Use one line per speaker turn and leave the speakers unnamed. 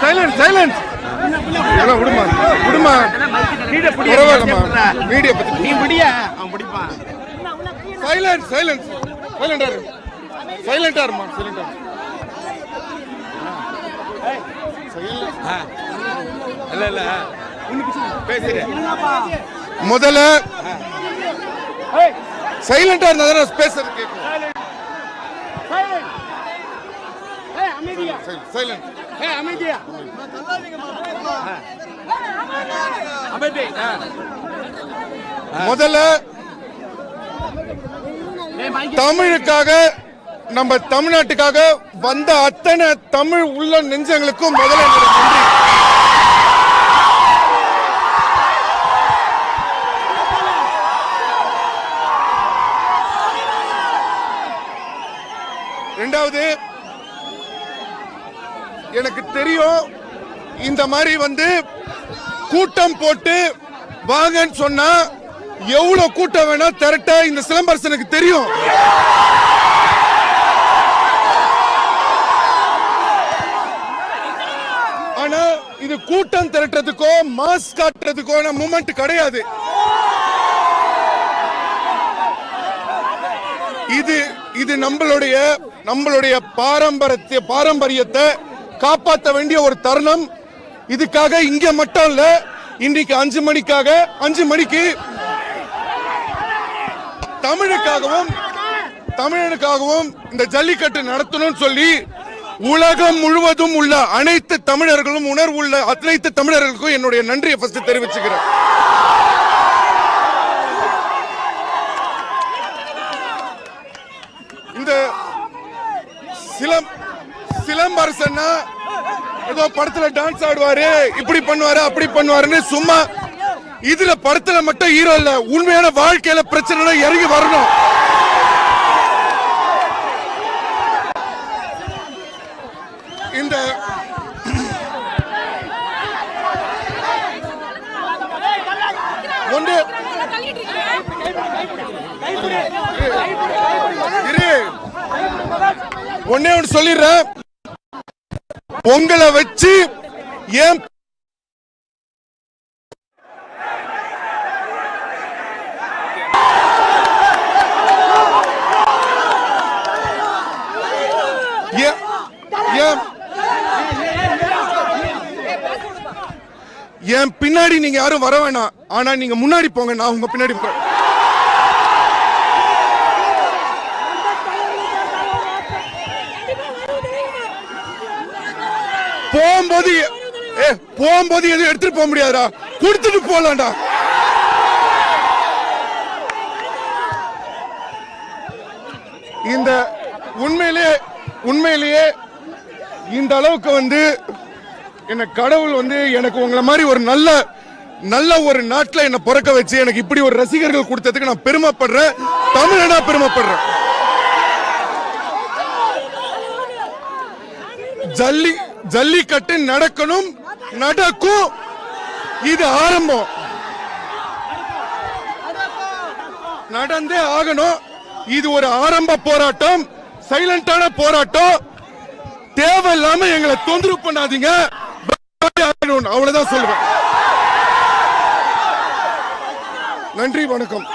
Silence silence விடுமா விடுமா media பத்தி
நீ முடியா அவன் பிடிப்பான்.
சைலன்ஸ் சைலன்ஸ் சைலண்டா இரு சைலண்டா இருமா சைலண்டா
இல்ல இல்ல பேசுறேன்.
முதல்ல சைலண்டா இருந்தா பேசுறது கேட்கும். முதல்ல தமிழுக்காக நம்ம தமிழ்நாட்டுக்காக வந்த அத்தனை தமிழ் உள்ள நெஞ்சங்களுக்கும் முதல்ல நன்றி. இரண்டாவது, எனக்கு தெரியும் இந்த மாதிரி கூட்டம் போட்டு வாங்கன்னு சொன்னா எவ்வளவு கூட்டம் வேணா திரட்ட இந்த சிலம்பரசனுக்கு தெரியும். ஆனா இது கூட்டம் திரட்டுறதுக்கோ மாஸ் காட்டுறதுக்கோ மூமெண்ட் கிடையாது. இது நம்மளுடைய பாரம்பரியத்தை காப்பாற்ற வேண்டிய ஒரு தருணம். இதுக்காக இங்க மட்டும் இல்ல, இன்னைக்கு 5 மணிக்கு தமிழனுக்காகவும் இந்த ஜல்லிக்கட்டு நடத்தணும்னு சொல்லி உலகம் முழுவதும் உள்ள அனைத்து தமிழர்களும் உணர்வுள்ள அனைத்து தமிழர்களுக்கும் என்னுடைய நன்றியை ஃபர்ஸ்ட் தெரிவிச்சுக்கிறேன். இந்த சிலம்பரசன்னா ஏதோ படத்துல டான்ஸ் ஆடுவாரு, இப்படி பண்ணுவாரு அப்படி பண்ணுவாருன்னு சும்மா இதுல படத்துல மட்டும் ஹீரோ இல்ல, உண்மையான வாழ்க்கையில பிரச்சனை இறங்கி வரணும். இந்த ஒன்று ஒன்னே ஒன்று சொல்லிடுறேன், உங்களை வச்சு ஏன் என் பின்னாடி நீங்க யாரும் வர வேணாம், ஆனா நீங்க முன்னாடி போங்க, நான் உங்க பின்னாடி போகும்போது எதுவும் எடுத்துட்டு போக முடியாதா, கொடுத்துட்டு போலாம்டா. இந்த உண்மையிலேயே இந்த அளவுக்கு என்ன கடவுள் எனக்கு உங்களை மாதிரி ஒரு நல்ல ஒரு நாட்டில் என்ன பிறக்க வச்சு எனக்கு இப்படி ஒரு ரசிகர்கள் கொடுத்ததுக்கு நான் பெருமைப்படுறேன், தமிழனா பெருமைப்படுறேன். ஜல்லிக்கட்டு நடக்கணும், நடக்கும், இது ஆரம்பம், நடந்தே ஆகணும். இது ஒரு ஆரம்ப போராட்டம், சைலண்டான போராட்டம். தேவையில்லாம எங்களை தொந்தரவு பண்ணாதீங்க, அவ்வளவுதான் சொல்லுவேன். நன்றி, வணக்கம்.